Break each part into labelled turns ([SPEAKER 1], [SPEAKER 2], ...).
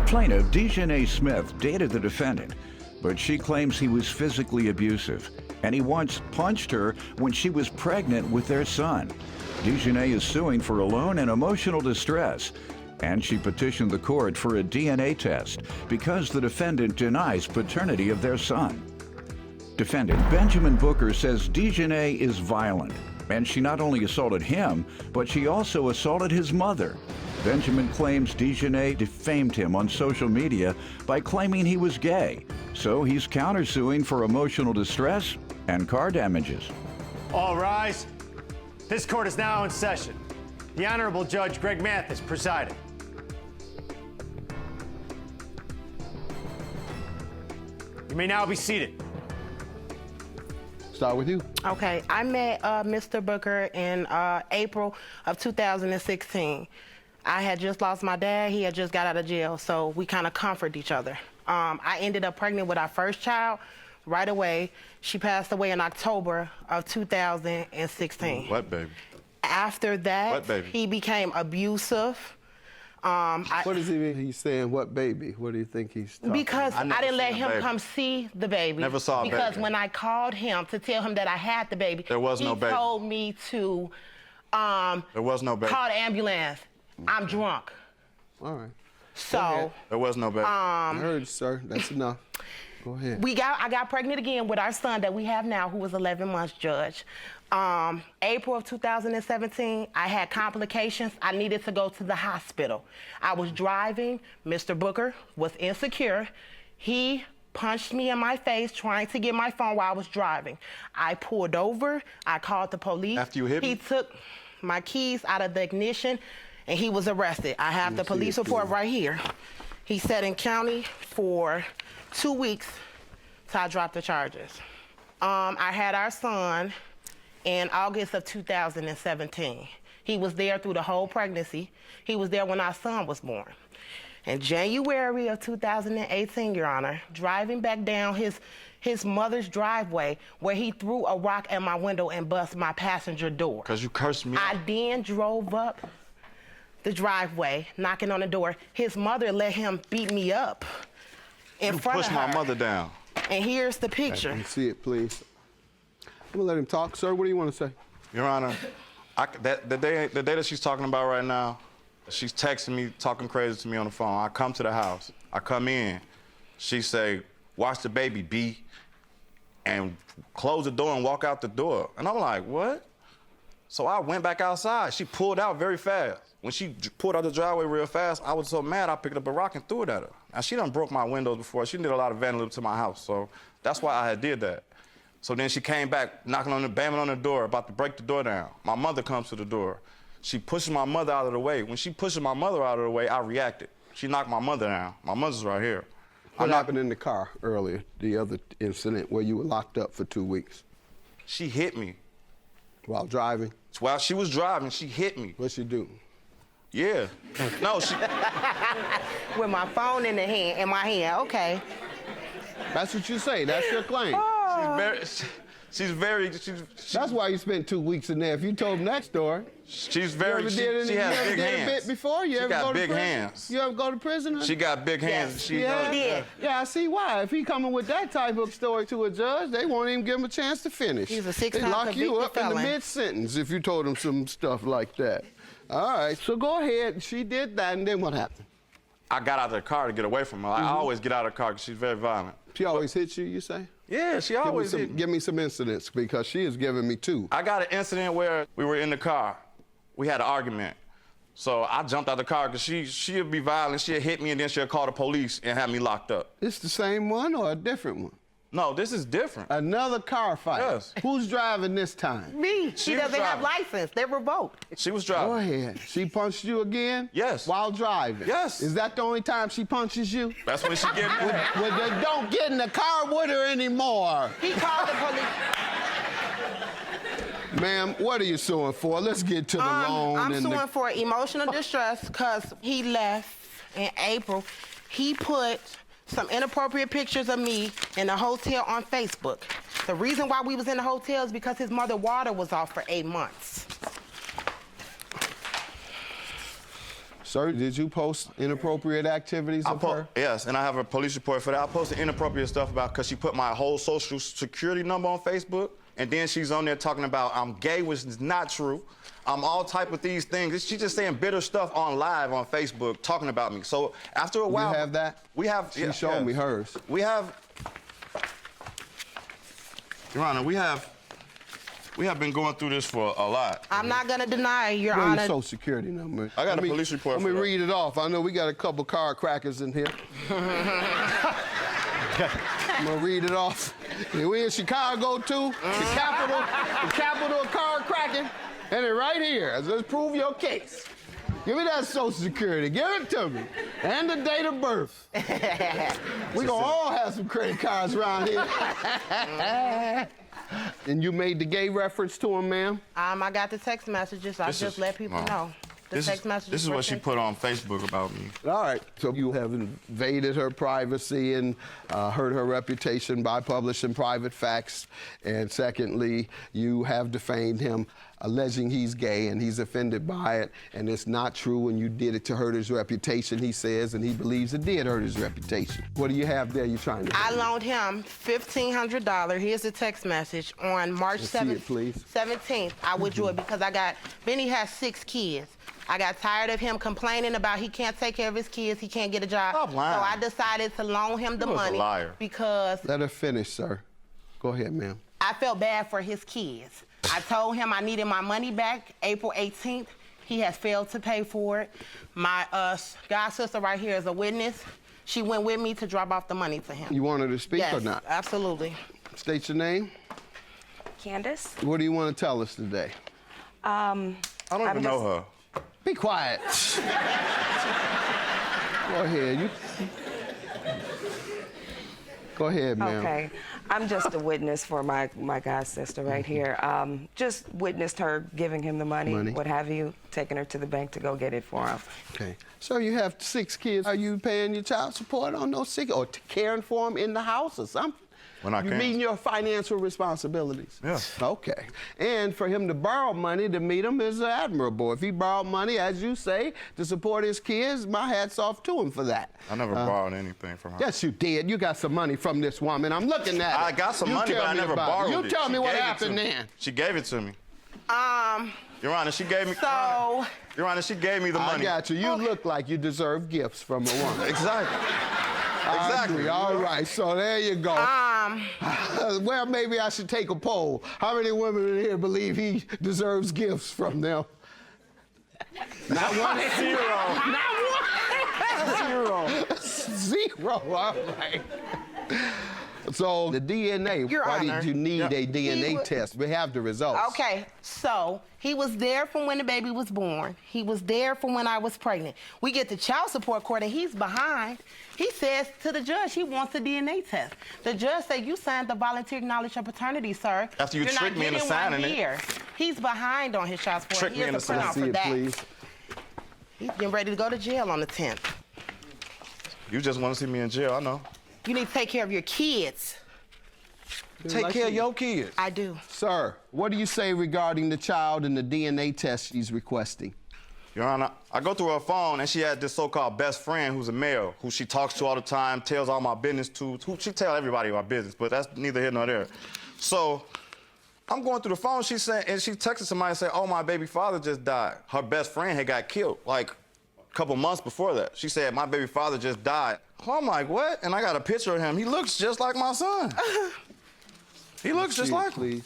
[SPEAKER 1] Plaintiff Dejanay Smith dated the defendant, but she claims he was physically abusive, and he once punched her when she was pregnant with their son. Dejanay is suing for alone and emotional distress, and she petitioned the court for a DNA test because the defendant denies paternity of their son. Defendant Benjamin Booker says Dejanay is violent, and she not only assaulted him, but she also assaulted his mother. Benjamin claims Dejanay defamed him on social media by claiming he was gay, so he's countersuing for emotional distress and car damages.
[SPEAKER 2] All rise. This court is now in session. The Honorable Judge Greg Mathis presiding. You may now be seated.
[SPEAKER 3] Start with you.
[SPEAKER 4] Okay, I met Mr. Booker in April of 2016. I had just lost my dad. He had just got out of jail, so we kind of comfort each other. I ended up pregnant with our first child right away. She passed away in October of 2016.
[SPEAKER 5] What baby?
[SPEAKER 4] After that,
[SPEAKER 5] What baby?
[SPEAKER 4] he became abusive.
[SPEAKER 3] What does he mean? He's saying what baby? What do you think he's talking
[SPEAKER 4] Because
[SPEAKER 5] I
[SPEAKER 4] I,
[SPEAKER 5] never
[SPEAKER 4] didn't let
[SPEAKER 5] seen a
[SPEAKER 4] him
[SPEAKER 5] baby.
[SPEAKER 4] come see the baby.
[SPEAKER 5] Never saw a baby.
[SPEAKER 4] Because when I called him to tell him that I had the baby,
[SPEAKER 5] There was no baby.
[SPEAKER 4] he told me to
[SPEAKER 5] There was no baby.
[SPEAKER 4] call the ambulance. I'm drunk.
[SPEAKER 3] All right.
[SPEAKER 4] So
[SPEAKER 5] There was no baby.
[SPEAKER 3] I heard you, sir. That's enough. Go ahead.
[SPEAKER 4] I got pregnant again with our son that we have now, who was 11 months, Judge. April of 2017, I had complications. I needed to go to the hospital. I was driving. Mr. Booker was insecure. He punched me in my face trying to get my phone while I was driving. I pulled over. I called the police.
[SPEAKER 5] After you hit me?
[SPEAKER 4] He took my keys out of the ignition, and he was arrested. I have the police report right here. He sat in county for 2 weeks till I dropped the charges. I had our son in August of 2017. He was there through the whole pregnancy. He was there when our son was born. In January of 2018, Your Honor, driving back down his mother's driveway where he threw a rock at my window and bust my passenger door.
[SPEAKER 5] Because you cursed me
[SPEAKER 4] I
[SPEAKER 5] out.
[SPEAKER 4] then drove up the driveway, knocking on the door. His mother let him beat me up in
[SPEAKER 5] You
[SPEAKER 4] front of
[SPEAKER 5] pushed
[SPEAKER 4] her.
[SPEAKER 5] my mother down.
[SPEAKER 4] And here's the picture.
[SPEAKER 3] Let me see it, please. I'm gonna let him talk, sir. What do you want to say?
[SPEAKER 5] Your Honor, the day that she's talking about right now, she's texting me, talking crazy to me on the phone. I come to the house. I come in. She say, "Watch the baby, B," and close the door and walk out the door. And I'm like, what? So I went back outside. She pulled out very fast. When she pulled out the driveway real fast, I was so mad, I picked up a rock and threw it at her. Now, she done broke my windows before. She did a lot of vandalism to my house, so that's why I had did that. So then she came back, banging on the door, about to break the door down. My mother comes to the door. She pushes my mother out of the way. When she pushes my mother out of the way, I reacted. She knocked my mother down. My mother's right here.
[SPEAKER 3] What happened in the car earlier, the other incident where you were locked up for 2 weeks?
[SPEAKER 5] She hit me.
[SPEAKER 3] While driving?
[SPEAKER 5] While she was driving, she hit me.
[SPEAKER 3] What'd she do?
[SPEAKER 5] Yeah. No, she...
[SPEAKER 4] With my phone in my hand, okay.
[SPEAKER 3] That's what you say. That's your claim. That's why you spent 2 weeks in there. If you told him that story.
[SPEAKER 5] She's very... She has big hands.
[SPEAKER 3] A bit before? You
[SPEAKER 5] she
[SPEAKER 3] ever
[SPEAKER 5] got
[SPEAKER 3] go to
[SPEAKER 5] big
[SPEAKER 3] prison?
[SPEAKER 5] hands.
[SPEAKER 3] You ever go to prison?
[SPEAKER 5] She got big hands.
[SPEAKER 4] Yes.
[SPEAKER 5] She
[SPEAKER 3] Yeah,
[SPEAKER 4] did.
[SPEAKER 3] Yeah, I see why. If he coming with that type of story to a judge, they won't even give him a chance to finish.
[SPEAKER 4] He's a
[SPEAKER 3] They
[SPEAKER 4] six-time
[SPEAKER 3] lock you
[SPEAKER 4] convicted
[SPEAKER 3] up in the
[SPEAKER 4] felon.
[SPEAKER 3] mid-sentence if you told him some stuff like that. All right, so go ahead. She did that, and then what happened?
[SPEAKER 5] I got out of the car to get away from her. I always get out of the car because she's very violent.
[SPEAKER 3] She always hits you, you say?
[SPEAKER 5] Yeah, she always hit me.
[SPEAKER 3] Give me some incidents, because she has given me 2.
[SPEAKER 5] I got an incident where we were in the car. We had an argument. So I jumped out the car because she'll be violent. She'll hit me, and then she'll call the police and have me locked up.
[SPEAKER 3] It's the same one or a different one?
[SPEAKER 5] No, this is different.
[SPEAKER 3] Another car fight?
[SPEAKER 5] Yes.
[SPEAKER 3] Who's driving this time?
[SPEAKER 4] Me.
[SPEAKER 5] She
[SPEAKER 4] She
[SPEAKER 5] was
[SPEAKER 4] doesn't have
[SPEAKER 5] driving.
[SPEAKER 4] license. They're revoked.
[SPEAKER 5] She was
[SPEAKER 3] Go
[SPEAKER 5] driving.
[SPEAKER 3] ahead. She punched you again?
[SPEAKER 5] Yes.
[SPEAKER 3] While driving?
[SPEAKER 5] Yes.
[SPEAKER 3] Is that the only time she punches you?
[SPEAKER 5] That's when she get mad.
[SPEAKER 3] Well, then don't get in the car with her anymore.
[SPEAKER 4] He called the police.
[SPEAKER 3] Ma'am, what are you suing for? Let's get to the loan.
[SPEAKER 4] I'm
[SPEAKER 3] and
[SPEAKER 4] suing for emotional distress because he left in April. He put some inappropriate pictures of me in a hotel on Facebook. The reason why we was in the hotel is because his mother's water was off for 8 months.
[SPEAKER 3] Sir, did you post inappropriate activities of her?
[SPEAKER 5] Yes, and I have a police report for that. I posted inappropriate stuff about because she put my whole social security number on Facebook, and then she's on there talking about I'm gay, which is not true. I'm all type of these things. She's just saying bitter stuff on live on Facebook, talking about me. So after a while,
[SPEAKER 3] You have that?
[SPEAKER 5] We have.
[SPEAKER 3] She showed me hers.
[SPEAKER 5] We have. Your Honor, we have been going through this for a lot.
[SPEAKER 4] I'm not going to deny, Your
[SPEAKER 3] Where's
[SPEAKER 4] Honor.
[SPEAKER 3] your social security number?
[SPEAKER 5] I got a police report
[SPEAKER 3] Let
[SPEAKER 5] for
[SPEAKER 3] me
[SPEAKER 5] that.
[SPEAKER 3] read it off. I know we got a couple car crackers in here. I'm gonna read it off. And we in Chicago too, the capital of car cracking, and it right here. Let's prove your case. Give me that social security. Give it to me. And the date of birth. We gonna all have some credit cards around here. And you made the gay reference to him, ma'am?
[SPEAKER 4] I got the text messages. I just let people know. The text messages.
[SPEAKER 5] This is
[SPEAKER 4] were
[SPEAKER 5] what she
[SPEAKER 4] sent.
[SPEAKER 5] put on Facebook about me.
[SPEAKER 3] All right, so you have invaded her privacy and hurt her reputation by publishing private facts. And secondly, you have defamed him, alleging he's gay and he's offended by it. And it's not true, and you did it to hurt his reputation, he says, and he believes it did hurt his reputation. What do you have there you're trying to
[SPEAKER 4] I loaned him $1,500. Here's the text message on March
[SPEAKER 3] Let's see it, please.
[SPEAKER 4] 17th. I withdrew it because Benny has 6 kids. I got tired of him complaining about he can't take care of his kids, he can't get a job.
[SPEAKER 5] Stop lying.
[SPEAKER 4] So I decided to loan him the
[SPEAKER 5] You was a
[SPEAKER 4] money
[SPEAKER 5] liar.
[SPEAKER 4] because
[SPEAKER 3] Let her finish, sir. Go ahead, ma'am.
[SPEAKER 4] I felt bad for his kids. I told him I needed my money back April 18th. He has failed to pay for it. My god sister right here is a witness. She went with me to drop off the money to him.
[SPEAKER 3] You want her to speak
[SPEAKER 4] Yes,
[SPEAKER 3] or not?
[SPEAKER 4] absolutely.
[SPEAKER 3] State your name.
[SPEAKER 6] Candace?
[SPEAKER 3] What do you want to tell us today?
[SPEAKER 5] I don't even know her.
[SPEAKER 3] Be quiet. Go ahead. Go ahead, ma'am.
[SPEAKER 6] Okay. I'm just a witness for my god sister right here. Just witnessed her giving him the money, what have you, taking her to the bank to go get it for him.
[SPEAKER 3] Okay. So you have 6 kids. Are you paying your child support on those 6 or caring for them in the house or something?
[SPEAKER 5] When I
[SPEAKER 3] You
[SPEAKER 5] can.
[SPEAKER 3] meeting your financial responsibilities?
[SPEAKER 5] Yes.
[SPEAKER 3] Okay. And for him to borrow money to meet him is admirable. If he borrowed money, as you say, to support his kids, my hat's off to him for that.
[SPEAKER 5] I never borrowed anything from her.
[SPEAKER 3] Yes, you did. You got some money from this woman. I'm looking at it.
[SPEAKER 5] I got some
[SPEAKER 3] You
[SPEAKER 5] money,
[SPEAKER 3] tell
[SPEAKER 5] but I
[SPEAKER 3] me
[SPEAKER 5] never
[SPEAKER 3] about it.
[SPEAKER 5] borrowed it.
[SPEAKER 3] You tell me
[SPEAKER 5] She
[SPEAKER 3] what
[SPEAKER 5] gave it to
[SPEAKER 3] happened
[SPEAKER 5] me.
[SPEAKER 3] then.
[SPEAKER 5] She gave it to me. Your Honor, she gave me.
[SPEAKER 4] So,
[SPEAKER 5] Your Honor, she gave me the
[SPEAKER 3] I
[SPEAKER 5] money.
[SPEAKER 3] got you. You look like you deserve gifts from a woman.
[SPEAKER 5] Exactly.
[SPEAKER 3] I
[SPEAKER 5] Exactly.
[SPEAKER 3] agree. All right, so there you go. Well, maybe I should take a poll. How many women in here believe he deserves gifts from them? Not one.
[SPEAKER 5] 0.
[SPEAKER 3] Not one. 0. All right. So the DNA,
[SPEAKER 4] Your
[SPEAKER 3] why
[SPEAKER 4] Honor.
[SPEAKER 3] did you need a DNA
[SPEAKER 4] He
[SPEAKER 3] test? We have the results.
[SPEAKER 4] okay, so he was there from when the baby was born. He was there from when I was pregnant. We get to child support court and he's behind. He says to the judge he wants a DNA test. The judge said, you signed the volunteer acknowledge of paternity, sir.
[SPEAKER 5] After you
[SPEAKER 4] You're
[SPEAKER 5] tricked
[SPEAKER 4] not
[SPEAKER 5] me into
[SPEAKER 4] getting one
[SPEAKER 5] signing it.
[SPEAKER 4] here. He's behind on his child support.
[SPEAKER 5] Tricked me
[SPEAKER 4] Here's
[SPEAKER 5] into
[SPEAKER 4] a printout
[SPEAKER 3] Let's see
[SPEAKER 4] for
[SPEAKER 3] it,
[SPEAKER 4] that.
[SPEAKER 3] please.
[SPEAKER 4] He's getting ready to go to jail on the 10th.
[SPEAKER 5] You just want to see me in jail, I know.
[SPEAKER 4] You need to take care of your kids.
[SPEAKER 5] Take care of your kids.
[SPEAKER 4] I do.
[SPEAKER 3] Sir, what do you say regarding the child and the DNA test she's requesting?
[SPEAKER 5] Your Honor, I go through her phone and she had this so-called best friend who's a male, who she talks to all the time, tells all my business to, who she tells everybody my business, but that's neither here nor there. So I'm going through the phone, she said, and she texted somebody and said, oh, my baby father just died. Her best friend had got killed, like a couple months before that. She said, my baby father just died. I'm like, what? And I got a picture of him. He looks just like my son. He looks just
[SPEAKER 3] See it,
[SPEAKER 5] like him.
[SPEAKER 3] please.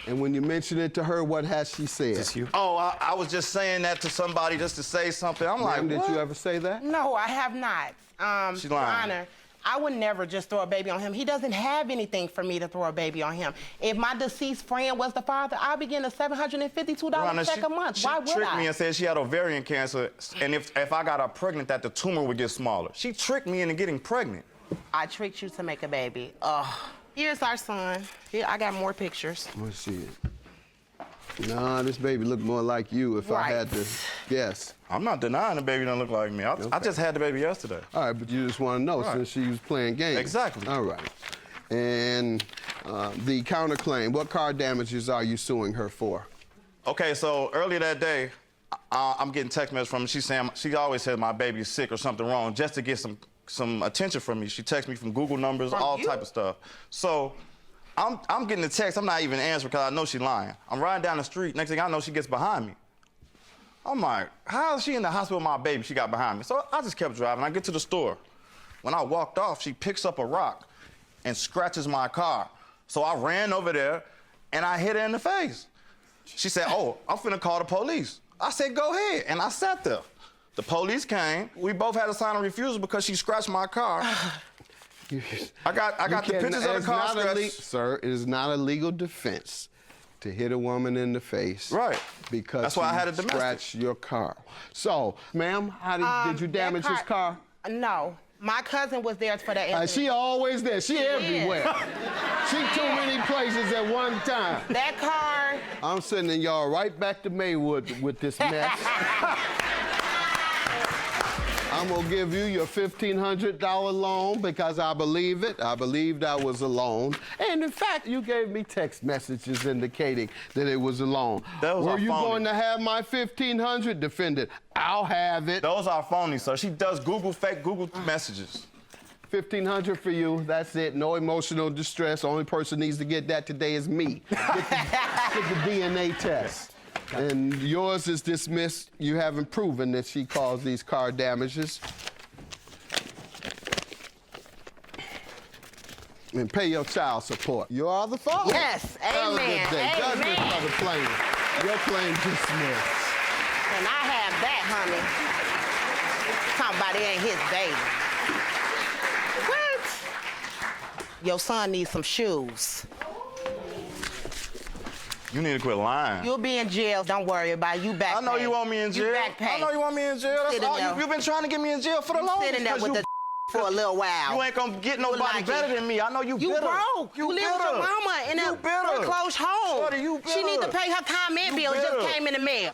[SPEAKER 3] And when you mention it to her, what has she said?
[SPEAKER 5] Oh, I was just saying that to somebody just to say something. I'm like,
[SPEAKER 3] Ma'am, did
[SPEAKER 5] what?
[SPEAKER 3] you ever say that?
[SPEAKER 4] No, I have not.
[SPEAKER 5] She's
[SPEAKER 4] Your
[SPEAKER 5] lying.
[SPEAKER 4] Honor, I would never just throw a baby on him. He doesn't have anything for me to throw a baby on him. If my deceased friend was the father, I'd be getting a $752
[SPEAKER 5] Your Honor,
[SPEAKER 4] check a month. Why would
[SPEAKER 5] She tricked
[SPEAKER 4] I?
[SPEAKER 5] me and said she had ovarian cancer, and if I got her pregnant, that the tumor would get smaller. She tricked me into getting pregnant.
[SPEAKER 4] I tricked you to make a baby. Ugh. Here's our son. Here, I got more pictures.
[SPEAKER 3] Let's see it. Nah, this baby look more like you if I had to guess.
[SPEAKER 5] I'm not denying the baby don't look like me. I just had the baby yesterday.
[SPEAKER 3] All right, but you just want to know
[SPEAKER 5] Right.
[SPEAKER 3] since she was playing games.
[SPEAKER 5] Exactly.
[SPEAKER 3] All right. And the counterclaim, what car damages are you suing her for?
[SPEAKER 5] Okay, so earlier that day, I'm getting text messages from her. She's saying, she always says my baby is sick or something wrong just to get some attention from me. She texts me from Google numbers, all type of stuff. So I'm getting the text. I'm not even answering because I know she's lying. I'm riding down the street. Next thing I know, she gets behind me. I'm like, how is she in the hospital with my baby? She got behind me. So I just kept driving. I get to the store. When I walked off, she picks up a rock and scratches my car. So I ran over there and I hit her in the face. She said, oh, I'm finna call the police. I said, go ahead. And I sat there. The police came. We both had to sign a refusal because she scratched my car. I got the pictures of the car scratch.
[SPEAKER 3] Sir, it is not a legal defense to hit a woman in the face.
[SPEAKER 5] Right.
[SPEAKER 3] Because
[SPEAKER 5] that's why I had a domestic.
[SPEAKER 3] Scratch your car. So, ma'am, how did you damage his car?
[SPEAKER 4] No. My cousin was there for the incident.
[SPEAKER 3] She always there. She everywhere. She too many places at one time.
[SPEAKER 4] That car.
[SPEAKER 3] I'm sending y'all right back to Maywood with this mess. I'm gonna give you your $1,500 loan because I believe it. I believed I was a loan. And in fact, you gave me text messages indicating that it was a loan. Were you going to have my $1,500, defendant? I'll have it.
[SPEAKER 5] Those are phony, sir. She does fake Google messages.
[SPEAKER 3] $1,500 for you. That's it. No emotional distress. The only person needs to get that today is me. Get the DNA test. And yours is dismissed. You haven't proven that she caused these car damages. And pay your child support. You are the father.
[SPEAKER 4] Yes,
[SPEAKER 3] Have
[SPEAKER 4] amen.
[SPEAKER 3] a good day. Judgment for the plaintiff. Your claim dismissed.
[SPEAKER 4] And I have that, honey. Talking about it ain't his baby. What? Your son needs some shoes.
[SPEAKER 5] You need to quit lying.
[SPEAKER 4] You'll be in jail. Don't worry about it. You back
[SPEAKER 5] I know
[SPEAKER 4] pay.
[SPEAKER 5] you want me in jail.
[SPEAKER 4] You back pay.
[SPEAKER 5] I know you want me in jail. That's all. You've been trying to get me in jail for the longest.
[SPEAKER 4] Sitting there with the for a little while.
[SPEAKER 5] You ain't gonna get nobody better than me. I know you bitter.
[SPEAKER 4] You broke. You live with your mama in a foreclosed home.
[SPEAKER 5] Shorty, you bitter.
[SPEAKER 4] She need to pay her time and bill. It just came in the mail.